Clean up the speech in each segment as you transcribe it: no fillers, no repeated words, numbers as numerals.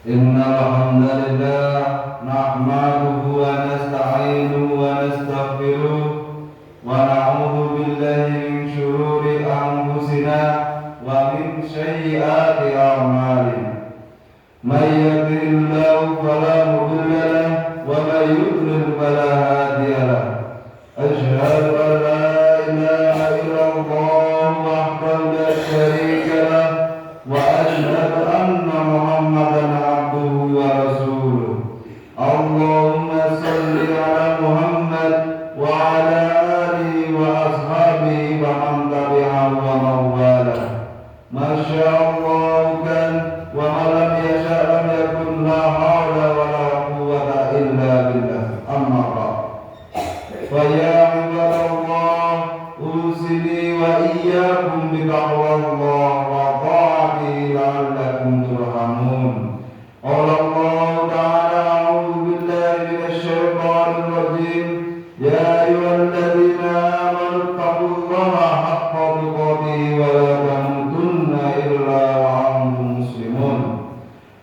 Innal hamdalillah nahmaduhu wa nasta'inuhu wa nastaghfiruh wa na'udzu billahi min shururi anfusina wa min sayyiati a'malina. May yahdihillahu fala mudilla lahu wa may yudlil fala hadiya lahu. Asyhadu an la ilaha illallah wahdahu la syarika lahu wa asyhadu anna Muhammadan abduhu wa rasuluh. Allahumma salli ala Muhammad wa ala alihi wa ashabihi wa man tabi'ahu wa mawala. Masya Allah kan wa ma lam yasha lam yakun, la hawla wa la quwwata illa billah. Amma ba'd. Fa ya ibadallah, usini wa iyyakum bi taqwallah wa ta'atihi la'allakum turhamun. Allah Ta'ala, a'udzu billahi minasy syaithanir rajim. Ya ayyuhalladzina amanu taqullaha haqqa tuqatih wa la tamutunna illa wa antum muslimun.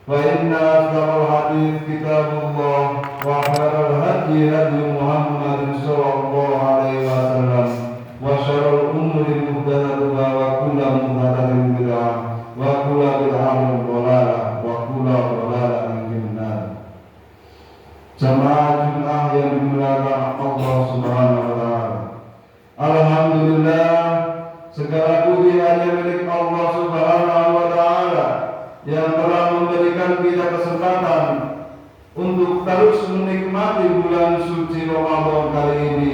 Fa inna asdaqal hadits kitabullah wa khairal hadyi hadyu Muhammadin sallallahu alaihi wasallam wa syarrul umuri muhdatsatuha wa kullu muhdatsatin bid'ah wa kullu bid'atin dhalalah wa kullu dhalalatin finnar. Jamaah Jumat yang dimuliakan Allah Subhanahu wa taala. Alhamdulillah, segala puji hanya milik Allah Subhanahu wa taala yang telah memberikan kita kesempatan untuk terus menikmati bulan suci Ramadan kali ini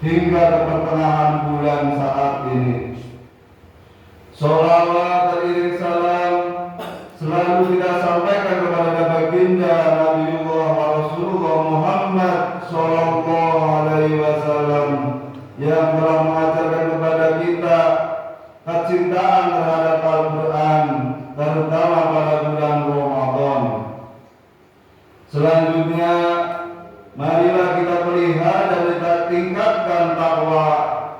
hingga ke pertengahan bulan saat ini. Sholawat teriring salam selalu kita sampaikan kepada baginda Nabiullah Rasulullah Muhammad sallallahu alaihi wasallam yang telah mengajarkan kepada kita kecintaan terhadap Al-Quran, terutama pada bulan Ramadan. Selanjutnya, marilah kita pelihara dan kita tingkatkan takwa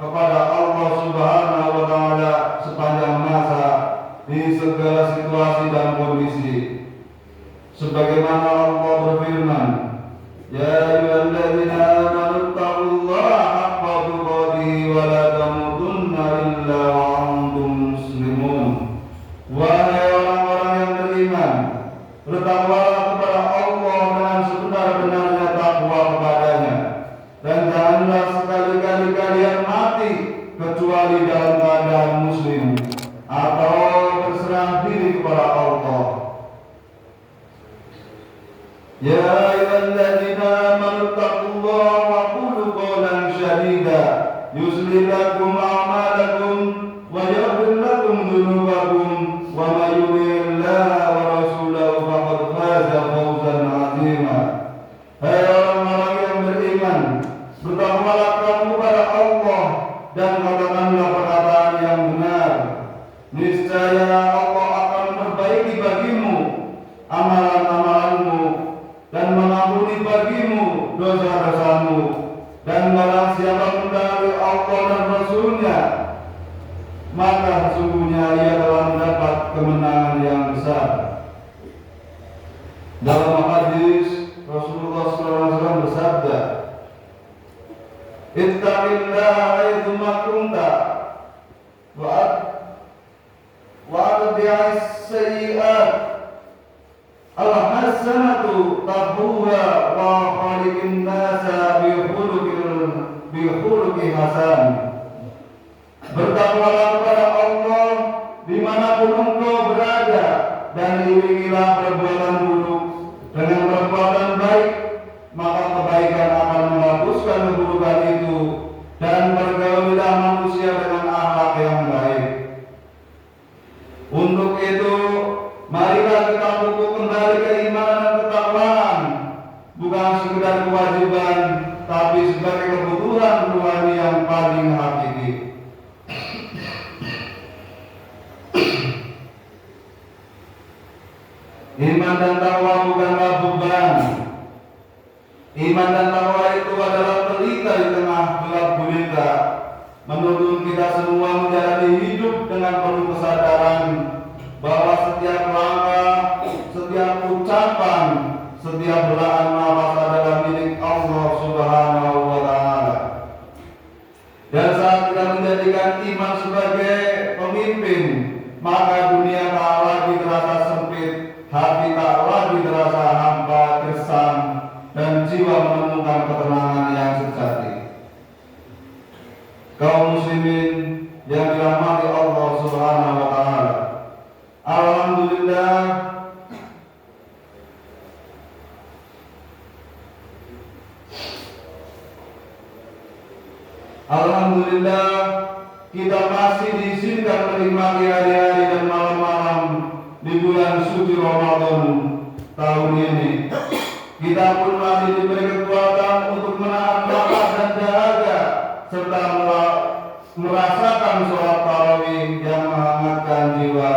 kepada Allah Subhanahu wa taala sepanjang masa di segala situasi dan kondisi. Sebagaimana Allah berfirman, ya ayyuhalladzina amanu taqullaha haqqa tuqatih wa la tamutunna illa wa antum muslimun. Wahai orang-orang yang beriman, bertakwalah kepada Allah dengan sebenar-benarnya takwa kepadanya, dan janganlah sekali-kali kalian mati kecuali dalam keadaan muslim atau berserah diri kepada Allah. Ya ayyuhalladzina amanu taqullaha wa qulu qawlan sadida yuslih lakum a'malakum wa yaghfir lakum dhunubakum wa may yuti'illaha wa rasulahu faqad faza fawzan 'azima. Hai orang-orang yang beriman, bertakwalah kamu kepada Allah dan katakanlah perkataan yang benar. Niscaya Allah akan memperbaiki bagimu amalan-amalanmu dan mengampuni bagimu dosa-dosamu. Dan barang siapa mentaati Allah dan Rasulnya, maka sesungguhnya ia telah mendapat kemenangan yang besar. Dalam hadis Rasulullah SAW bersabda, ittaqillaha haitsu ma kunta wa atbi'is sayyi'at al-hasanatu tahuha wa khaliqin nasa bi khuluqin hasan. Bertakwalah kepada Allah dimanapun engkau berada, dan iringilah perbuatan buruk dengan perbuatan baik, maka kebaikan akan menghapuskan keburukan itu, dan pergaulilah manusia dengan akhlak yang baik. Untuk itu, marilah kita pupuk kembali keimanan dan ketakwaan, bukan sekedar kewajiban, tapi sebagai kebutuhan rohani yang paling hakiki. Iman dan takwa bukanlah beban. Iman dan takwa itu adalah pelita di tengah gelap gulita, menuntun kita semua menjalani hidup dengan penuh kesadaran bahwa setiap langkah, setiap pemimpin, maka dunia tak lagi terasa sempit, hati tak lagi terasa hampa, gersang, dan jiwa menemukan ketenangan yang sejati. Kaum muslimin yang dirahmati Allah Subhanahu wa taala. Alhamdulillah kita masih diizinkan menikmati hari-hari dan malam-malam di bulan suci Ramadan tahun ini. Kita pun masih diberi kekuatan untuk menahan lapar dan dahaga serta merasakan sholat tarawih yang menghangatkan jiwa.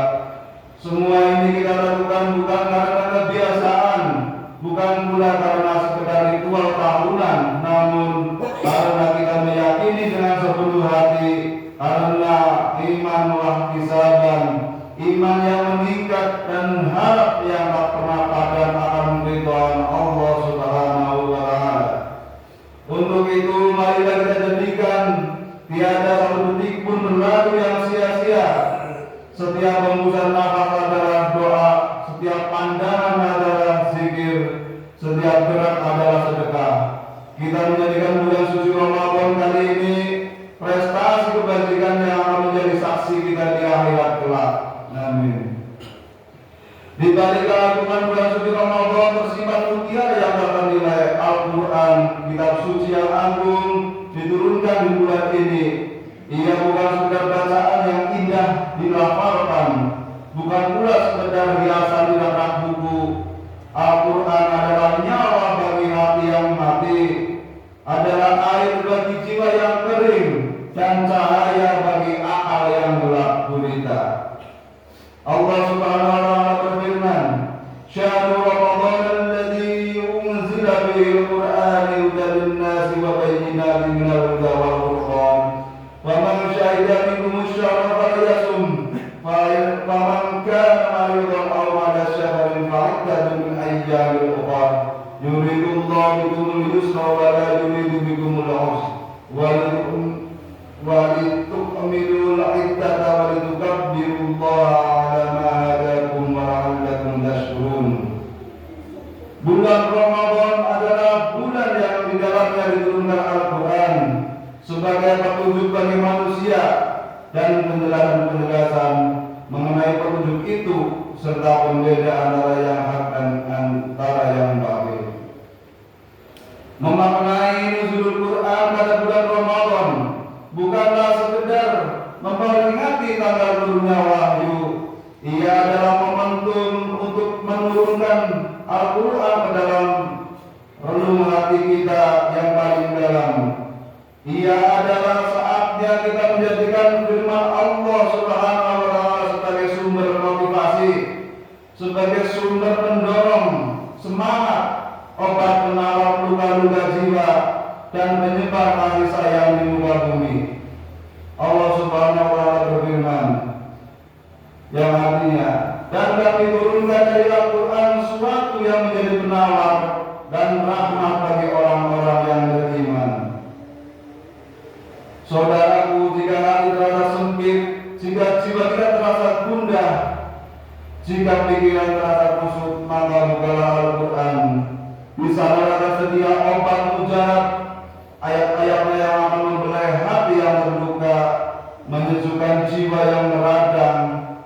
Semua ini kita lakukan bukan karena kebiasaan, bukan pula karena sekedar ritual tahunan, namun karena kita meyakini dengan sepenuh hati, karena iman wahtisaban, iman yang meningkat dan harap yang tak pernah padam akan ridhaan Allah Subhanahu wa taala. Untuk itu marilah kita jadikan tiada satu detik pun berlalu yang sia-sia. Setiap hembusan nafas adalah doa, setiap pandangan adalah zikir, setiap gerak adalah sedekah. Kita menjadikan bulan suci Ramadan kali ini prestasi kebajikan yang akan menjadi saksi kita di akhirat kelak. Amin. Di balik keagungan bulan suci Ramadan tersimpan mutiara yang ternilai. Al-Quran, kitab suci yang agung, diturunkan di bulan ini. Ia bukan sekedar bacaan yang indah dilafalkan, bukan pula sekedar hiasan di rak buku. Al-Quran adalah nyawa bagi hati yang mati, adalah air bagi jiwa yang kering, dan cahaya bagi akal yang gelap gulita. Allah Subhanahu wa taala berfirman, "Syahrul Ramadan alladzi unzila fihi al-Qur'an hudan lin-nasi wa bayyinatin minal huda wal furqan. Wa man syahida minkum asy-syahra falyasum, faman kana maridan aw ala safarin fa'iddatun min ayyamin ukhra. Yuridullahu bikumul yusra wa la yuridu bikumul usra. Wa litukmilul iddata wa litukabbirullaha ala ma hadakum wa la'allakum tashkurun." Bulan Ramadan adalah bulan yang di dalamnya diturunkan Al-Quran sebagai petunjuk bagi manusia dan penjelasan-penjelasan mengenai petunjuk itu serta pembeda antara yang hak dan antara yang batil. Memaknai nuzulul Quran pada bulan Ramadan bukanlah sekedar memperingati tanggal turunnya wahyu. Ia adalah momentum untuk menurunkan Al-Quran ke dalam relung hati kita yang paling dalam. Ia adalah saatnya kita menjadikan firman Allah Subhanahu wa taala sebagai sumber motivasi, sebagai sumber pendorong semangat, obat penawar luka-luka jiwa, dan menyebar kasih sayang di muka bumi. Allah Subhanahu wa taala berfirman yang artinya, "Dan kami turunkan dari Al-Quran sesuatu yang menjadi penawar dan rahmat bagi orang-orang yang beriman." Saudaraku, jika hati terasa sempit, jika jiwa kita terasa gundah, jika pikiran terasa kusut, maka bukalah Al-Quran. Di sana tersedia obat mujarab, ayat-ayatnya yang akan membelai hati yang terluka, menyejukkan jiwa yang meradang,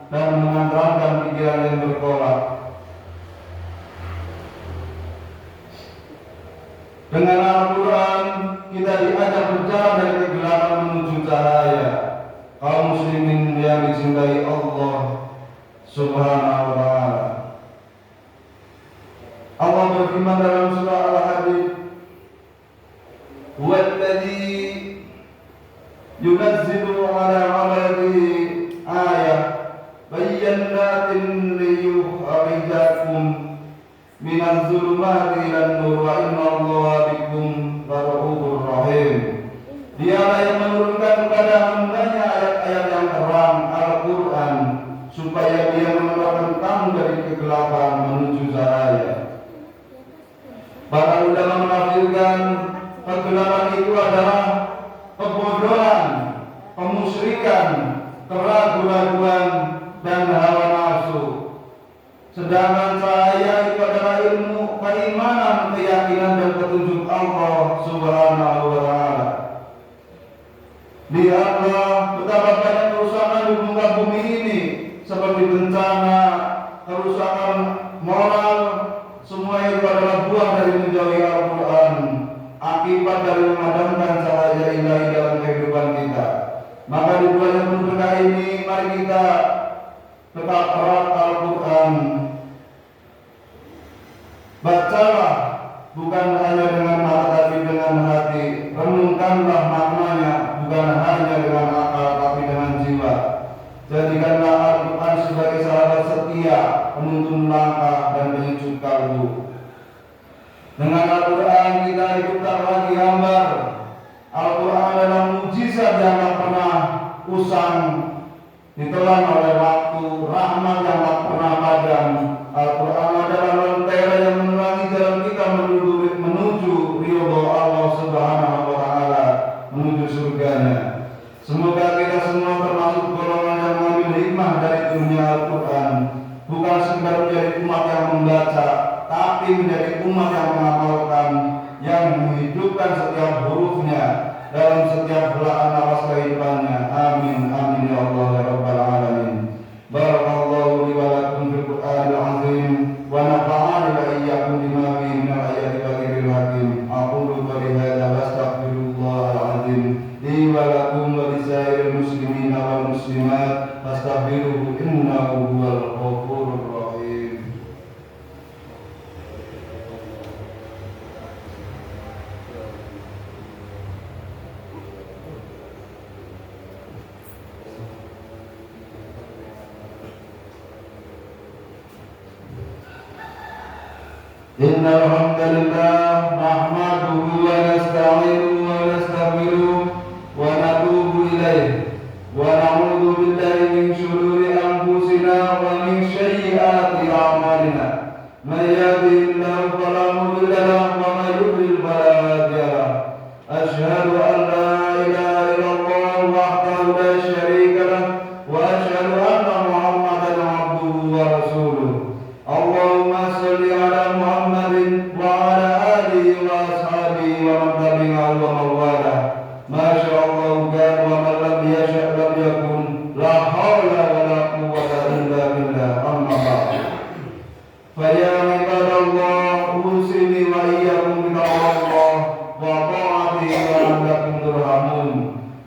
dan menenangkan pikiran yang berkolak. Dengan Al-Quran kita diajak berjalan dari kegelapan menuju cahaya. Kaum muslimin yang dicintai Allah Subhanahu wa taala. Allah berfirman dalam surah Al-Hadid, "Huwallazi yunazzilu 'ala 'abdihi ayat bayyinatin liyukhrijakum minadh dhulumati ilan nur wa innallaha bikum lara'ufur rahim." Dialah yang menurunkan kepada hamba-Nya ayat-ayat yang terang, Al-Quran, supaya Dia mengeluarkan kamu dari kegelapan menuju cahaya. Para ulama menafsirkan kegelapan itu adalah kebodohan, kemusyrikan, keraguan-raguan, dan hawa nafsu. Sedangkan cahaya itu adalah ilmu, keimanan, keyakinan, dan petunjuk Allah Subhanahu wa Ta'ala. Lihatlah betapa banyak kerusakan di muka bumi ini, seperti bencana, kerusakan moral, semua itu adalah buah dari menjauhi Al-Quran, akibat dari memadamkan cahaya ilahi dalam kehidupan kita. Maka di bulan yang penuh berkah ini, mari kita tetap erat Al-Quran. Bacalah bukan hanya dengan mata tapi dengan hati. Renungkanlah maknanya bukan hanya dengan akal tapi dengan jiwa. Jadikanlah Al-Quran sebagai sahabat setia, penuntun langkah dan penyejuk kalbu. Dengan Al-Quran kita hidup tak lagi hambar. Al-Quran adalah mujizat yang tak pernah usang, ditelan oleh waktu, rahmat yang tak pernah padam. Al-Quran adalah lentera yang menerangi jalan kita menuju ridho Allah Subhanahu wa Ta'ala, menuju surganya. Semoga kita semua termasuk golongan yang mengambil hikmah dari dunia Al-Quran, bukan sekedar menjadi umat yang membaca, tapi menjadi umat yang mengamalkan, yang menghidupkan setiap hurufnya dalam setiap belahan nafas kehidupannya. Amin, amin ya Allah ya Rabbal Alamin. Barakallahu li wa lakum fil Qur'anil azim wa nafa'ani wa iyyakum bima fihi min al-ayati wa dhikril hakim. Aqulu qawli hadza wa astaghfirullahal azim li wa lakum wa lisairil muslimin wal muslimat fastaghfiruhu innahu huwal ghafurur rahim. Innal hamdalillah nahmaduhu wa nasta'inuhu wa nastaghfiruh wa natubu ilaih wa na'udzu billahi min shururi anfusina wa min sayyiati a'malina. May yahdihillahu fala mudilla lahu wa may yudlil fala hadiya lahu. Asyhadu an la ilaha illallah wahdahu la syarika lahu wa asyhadu anna Muhammadan 'abduhu wa rasuluh. Allahumma shalli ala Muhammadin wa ala alihi wa ashabihi wa man tabi'ahu wa man walah. Masya Allah kan wa man lam yasha' lam yakun. La haula wa la quwwata illa billah. Amma ba'd. Fa ya ibadallah usini wa iyyakum bi taqwallah wa ta'atihi la'allakum turhamun.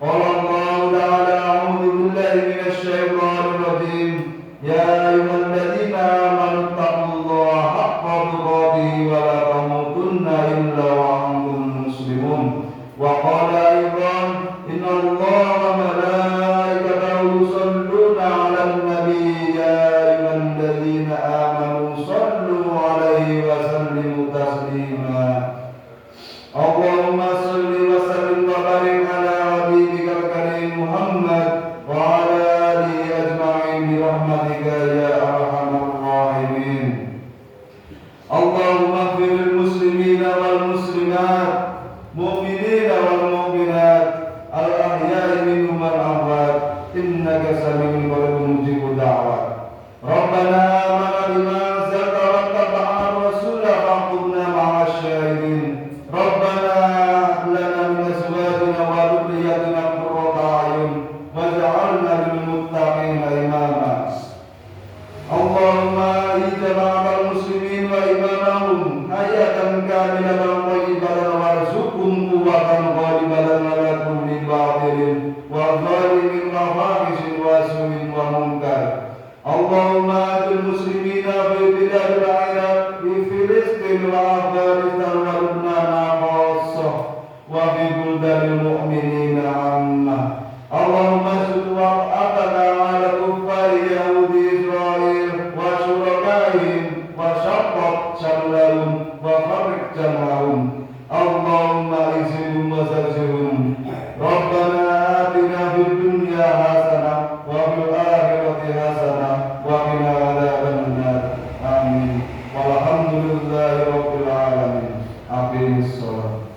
Qala Allah ta'ala a'udzu billahi minasy syaithanir rajim. Ya ayyuhalladzina amanu taqullaha haqqa tuqatih wa la tamutunna illa wa antum muslimun. Wa qala aidan innallaha wa malaikatahu yusholluna 'alan nabiy ya ayyuhalladzina amanu shallu 'alaihi wa sallimu taslima. Allahumma shalli wa sallim wa barik ala habibikal karim Muhammad wa ala alihi ajma'in bi rahmatika ya arhamar rahimin. Allahumma ighfiril muslimina wal muslimat, mu'minina wal mu'minat, al ahya'i minhum wal amwat, innaka sami'un qaribun mujibud da'wat. Rabbana amana bima anzalta wattaba'na ar-rasula fa'khudna ma'asy syahidin. Rabbana hab lana min azwajina wa dhurriyyatina qurrata a'yun waj'alna lil muttaqina imama. Allahumma ij'alal muslimin wa imamahum hayatan kamilatan thayyibatan warzuqhum quwwatan ghalibatan ala kulli batilin wa zalimin wa fahishin wa su'in wa munkar. Allahumma ajil muslimina fi biladil Iraq, fi Filistin wa Afghanistan wa Lubnan khassah wa fi buldanil mu'minina 'ammah. Allahumma sud wa'ataka 'ala kuffari Yahudi Israel wa syurakaihim wa syaqqat syamlahum wa farriq jam'ahum. Allahumma izhum wa zalzilhum. Rabbana atina fid dunya hasanah wa fil akhirati hasanah wa qina adzabannar. Amin. Walhamdulillahi rabbil alamin. Aqimis shalah.